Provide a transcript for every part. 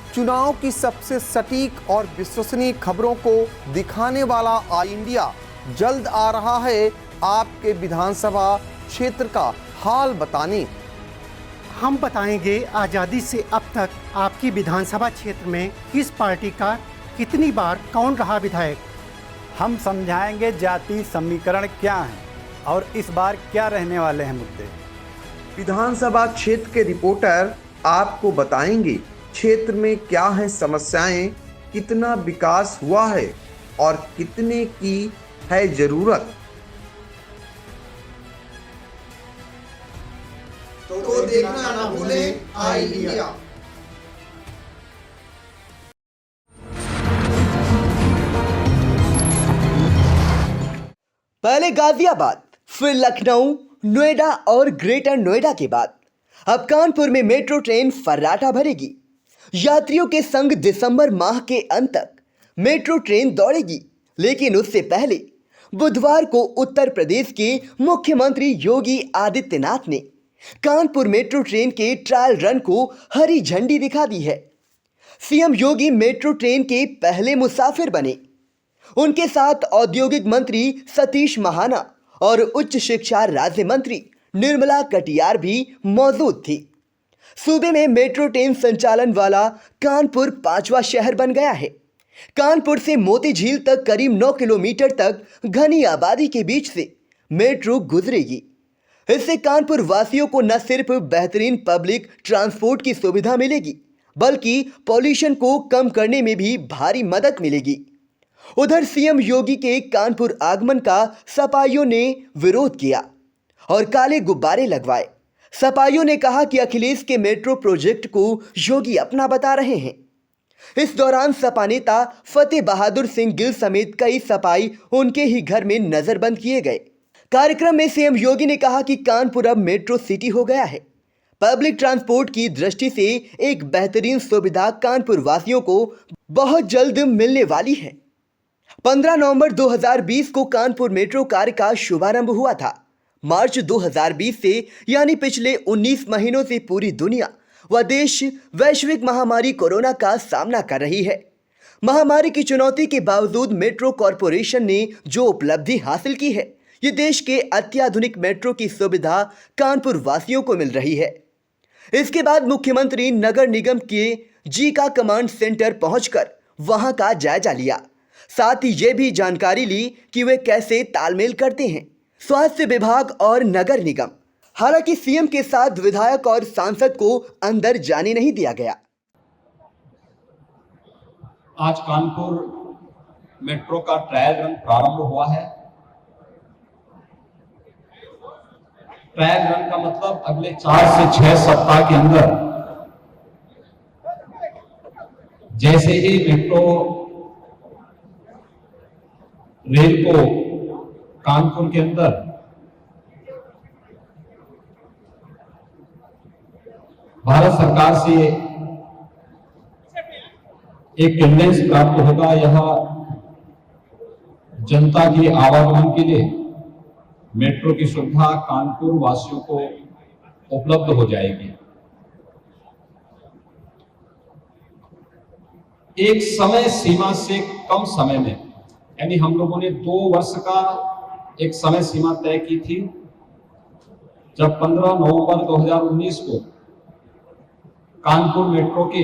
चुनाव की सबसे सटीक और विश्वसनीय खबरों को दिखाने वाला आई इंडिया जल्द आ रहा है आपके विधानसभा क्षेत्र का हाल बताने। हम बताएंगे आज़ादी से अब तक आपकी विधानसभा क्षेत्र में किस पार्टी का कितनी बार कौन रहा विधायक। हम समझाएंगे जाति समीकरण क्या है और इस बार क्या रहने वाले हैं मुद्दे। विधानसभा क्षेत्र के रिपोर्टर आपको बताएंगे क्षेत्र में क्या है समस्याएं, कितना विकास हुआ है और कितने की है जरूरत। तो देखना ना भूलें आई इंडिया। पहले गाजियाबाद, फिर लखनऊ, नोएडा और ग्रेटर नोएडा के बाद अब कानपुर में मेट्रो ट्रेन फर्राटा भरेगी। यात्रियों के संग दिसंबर माह के अंत तक मेट्रो ट्रेन दौड़ेगी, लेकिन उससे पहले बुधवार को उत्तर प्रदेश के मुख्यमंत्री योगी आदित्यनाथ ने कानपुर मेट्रो ट्रेन के ट्रायल रन को हरी झंडी दिखा दी है। सीएम योगी मेट्रो ट्रेन के पहले मुसाफिर बने। उनके साथ औद्योगिक मंत्री सतीश महाना और उच्च शिक्षा राज्य मंत्री निर्मला कटियार भी मौजूद थी। सूबे में मेट्रो ट्रेन संचालन वाला कानपुर 5वां शहर बन गया है। कानपुर से मोती झील तक करीब 9 किलोमीटर तक घनी आबादी के बीच से मेट्रो गुजरेगी। इससे कानपुर वासियों को न सिर्फ बेहतरीन पब्लिक ट्रांसपोर्ट की सुविधा मिलेगी, बल्कि पॉल्यूशन को कम करने में भी भारी मदद मिलेगी। उधर सीएम योगी के कानपुर आगमन का सपाइयों ने विरोध किया और काले गुब्बारे लगवाए। सपाइयों ने कहा कि अखिलेश के मेट्रो प्रोजेक्ट को योगी अपना बता रहे हैं। इस दौरान सपा नेता फतेह बहादुर सिंह गिल समेत कई सपाई उनके ही घर में नजरबंद किए गए। कार्यक्रम में सीएम योगी ने कहा कि कानपुर अब मेट्रो सिटी हो गया है। पब्लिक ट्रांसपोर्ट की दृष्टि से एक बेहतरीन सुविधा कानपुर वासियों को बहुत जल्द मिलने वाली है। 15 नवंबर 2020 को कानपुर मेट्रो कार्य का शुभारंभ हुआ था। मार्च 2020 से यानी पिछले 19 महीनों से पूरी दुनिया व देश वैश्विक महामारी कोरोना का सामना कर रही है। महामारी की चुनौती के बावजूद मेट्रो कॉरपोरेशन ने जो उपलब्धि हासिल की है, ये देश के अत्याधुनिक मेट्रो की सुविधा कानपुर वासियों को मिल रही है। इसके बाद मुख्यमंत्री नगर निगम के जी का कमांड सेंटर पहुंचकर वहां का जायजा लिया। साथ ही ये भी जानकारी ली कि वे कैसे तालमेल करते हैं स्वास्थ्य विभाग और नगर निगम। हालांकि सीएम के साथ विधायक और सांसद को अंदर जाने नहीं दिया गया। आज कानपुर मेट्रो का ट्रायल रन प्रारंभ हुआ है। ट्रायल रन का मतलब अगले 4 से 6 सप्ताह के अंदर जैसे ही मेट्रो रेल को कानपुर के अंदर भारत सरकार से एक टेंडेंस प्राप्त होगा, यह जनता की आवागमन के लिए मेट्रो की सुविधा कानपुर वासियों को उपलब्ध हो जाएगी। एक समय सीमा से कम समय में, यानी हम लोगों ने 2 वर्ष का एक समय सीमा तय की थी। जब 15 नवंबर 2019 को कानपुर मेट्रो के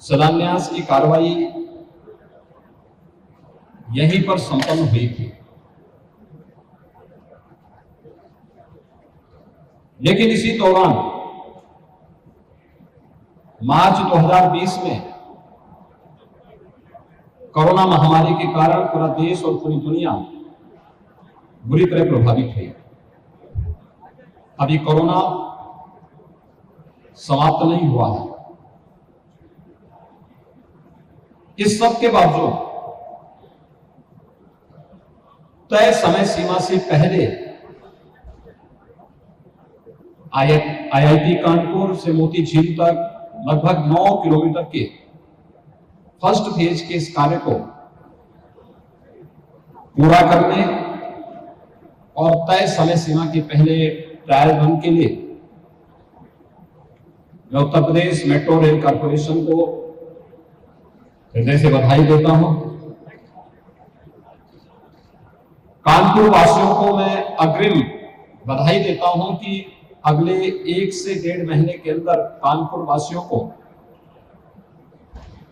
शिलान्यास की कार्रवाई यहीं पर संपन्न हुई थी, लेकिन इसी दौरान मार्च 2020 में कोरोना महामारी के कारण पूरा देश और पूरी दुनिया बुरी तरह प्रभावित हुई। अभी कोरोना समाप्त नहीं हुआ है। इस सब के बावजूद तय समय सीमा से पहले आईआईटी कानपुर से मोती झील तक लगभग 9 किलोमीटर के फर्स्ट फेज के इस कार्य को पूरा करने और तय समय सीमा के पहले ट्रायल रन के लिए मैं Uttar Pradesh metro rail corporation को हृदय से बधाई देता हूं। कानपुर वासियों को मैं अग्रिम बधाई देता हूं कि अगले 1 से 1.5 महीने के अंदर कानपुर वासियों को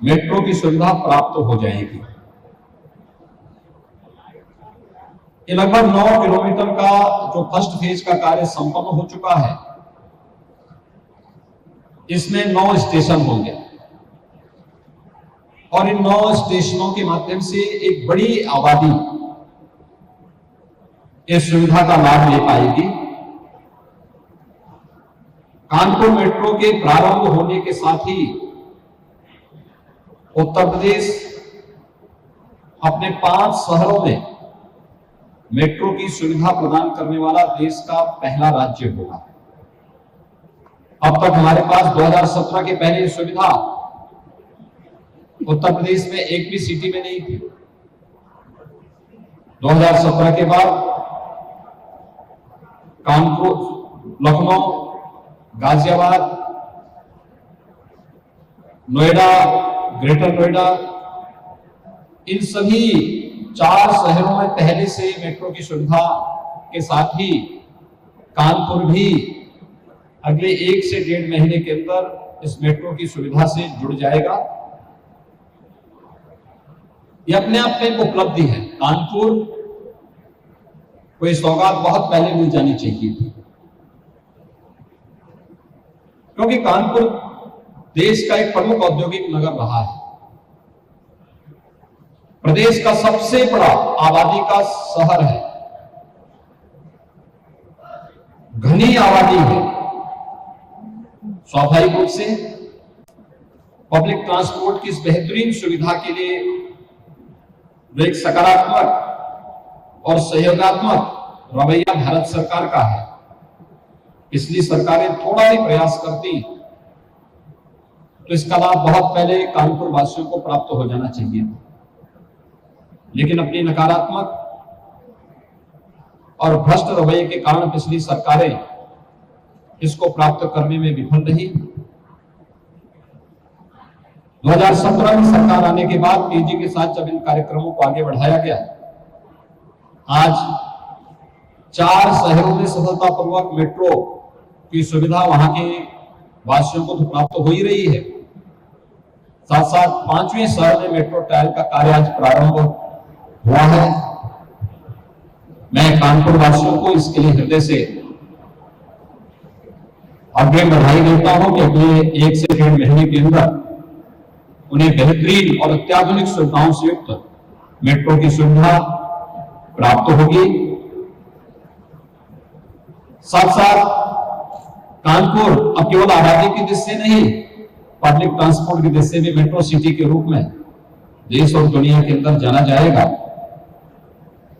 मेट्रो की सुविधा प्राप्त हो जाएगी। ये लगभग 9 किलोमीटर का जो फर्स्ट फेज का कार्य संपन्न हो चुका है, इसमें 9 स्टेशन होंगे और इन 9 स्टेशनों के माध्यम से एक बड़ी आबादी इस सुविधा का लाभ ले पाएगी। कानपुर मेट्रो के प्रारंभ होने के साथ ही उत्तर प्रदेश अपने 5 शहरों में मेट्रो की सुविधा प्रदान करने वाला देश का पहला राज्य होगा। अब तक हमारे पास 2017 के पहले सुविधा उत्तर प्रदेश में एक भी सिटी में नहीं थी। 2017 के बाद कानपुर, लखनऊ, गाजियाबाद, नोएडा, ग्रेटर नोएडा, इन सभी 4 शहरों में पहले से मेट्रो की सुविधा के साथ ही कानपुर भी अगले 1 से 1.5 महीने के अंदर इस मेट्रो की सुविधा से जुड़ जाएगा। यह अपने आप में एक उपलब्धि है। कानपुर कोई सौगात बहुत पहले मिल जानी चाहिए थी, क्योंकि कानपुर देश का एक प्रमुख औद्योगिक नगर रहा है। प्रदेश का सबसे बड़ा आबादी का शहर है, घनी आबादी है। स्वाभाविक रूप से पब्लिक ट्रांसपोर्ट की इस बेहतरीन सुविधा के लिए जो एक सकारात्मक और सहयोगात्मक रवैया भारत सरकार का है, इसलिए सरकारें थोड़ा भी प्रयास करती तो इसका लाभ बहुत पहले कानपुर वासियों को प्राप्त हो जाना चाहिए था। लेकिन अपनी नकारात्मक और भ्रष्ट रवैये के कारण पिछली सरकारें इसको प्राप्त करने में विफल रही। 2017 में सरकार आने के बाद तेजी के साथ जब इन कार्यक्रमों को आगे बढ़ाया गया, आज 4 शहरों में सफलतापूर्वक मेट्रो की सुविधा वहां के वासियों को तो प्राप्त हो ही रही है, साथ साथ 5वें शहर में मेट्रो ट्रायल का कार्य आज प्रारंभ हुआ है। मैं कानपुर वासियों को इसके लिए हृदय से अग्रिम बधाई देता हूं कि अगले 1 से 1.5 महीने के अंदर उन्हें बेहतरीन और अत्याधुनिक सुविधाओं से युक्त मेट्रो की सुविधा प्राप्त होगी। साथ साथ कानपुर अब केवल आबादी की दृष्टि से नहीं, पब्लिक ट्रांसपोर्ट की दृष्टि से भी मेट्रो सिटी के रूप में देश और दुनिया के अंदर जाना जाएगा।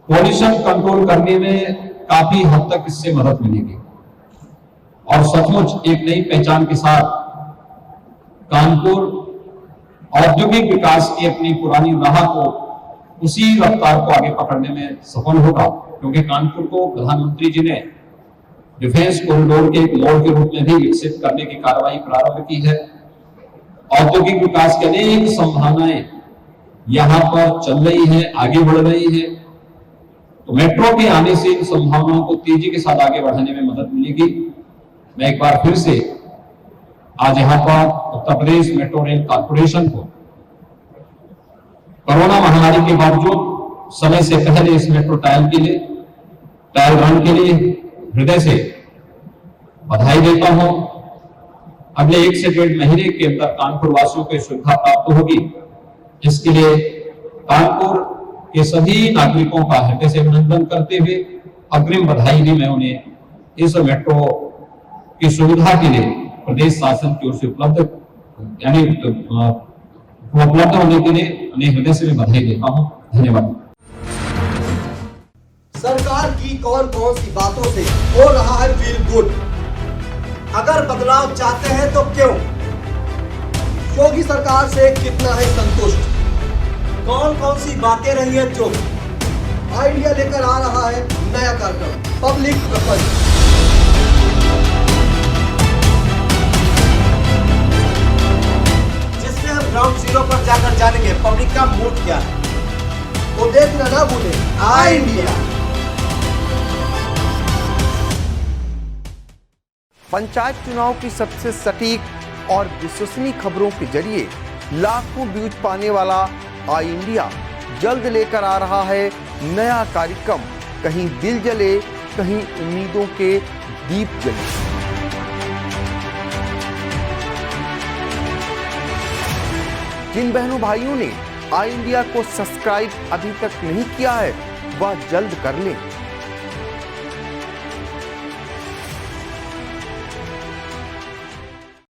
पॉल्यूशन कंट्रोल करने में काफी हद तक इससे मदद मिलेगी और सचमुच एक नई पहचान के साथ कानपुर औद्योगिक विकास की अपनी पुरानी राह को उसी रफ्तार को आगे पकड़ने में सफल होगा, क्योंकि कानपुर को प्रधानमंत्री जी ने डिफेंस कॉरिडोर के एक मोड़ के रूप में भी विकसित करने की कार्रवाई प्रारंभ की है। औद्योगिक विकास की अनेक संभावनाएं यहां पर चल रही है, आगे बढ़ रही है। तो मेट्रो के आने से इन संभावनाओं को तेजी के साथ आगे बढ़ाने में मदद मिलेगी। मैं एक बार फिर से आज यहां पर Uttar Pradesh metro rail corporation को कोरोना महामारी के बावजूद समय से पहले इस मेट्रो ट्रायल रन के लिए हृदय से बधाई देता हूं। अगले 1 से 1.5 महीने के अंदर कानपुर वासियों को सुविधा प्राप्त होगी। इसके लिए कानपुर के सभी नागरिकों का हृदय से अभिनंदन करते हुए अग्रिम बधाई दी मैं उन्हें इस मेट्रो की सुविधा के लिए प्रदेश शासन की ओर से उपलब्ध होने के लिए उन्हें हृदय से बधाई देता हूं। धन्यवाद। सरकार की कौन कौन सी बातों से हो रहा है फील गुड? अगर बदलाव चाहते हैं तो क्यों? योगी सरकार से कितना है संतुष्ट? कौन कौन सी बातें रही है जो आइडिया लेकर आ रहा है नया कार्यक्रम पब्लिक प्रपंच। तो देखना ना भूलें आई इंडिया। पंचायत चुनाव की सबसे सटीक और विश्वसनीय खबरों के जरिए लाखों व्यूज पाने वाला आई इंडिया जल्द लेकर आ रहा है नया कार्यक्रम, कहीं दिल जले कहीं उम्मीदों के दीप जले। जिन बहनों भाइयों ने आई इंडिया को सब्सक्राइब अभी तक नहीं किया है वह जल्द कर लें।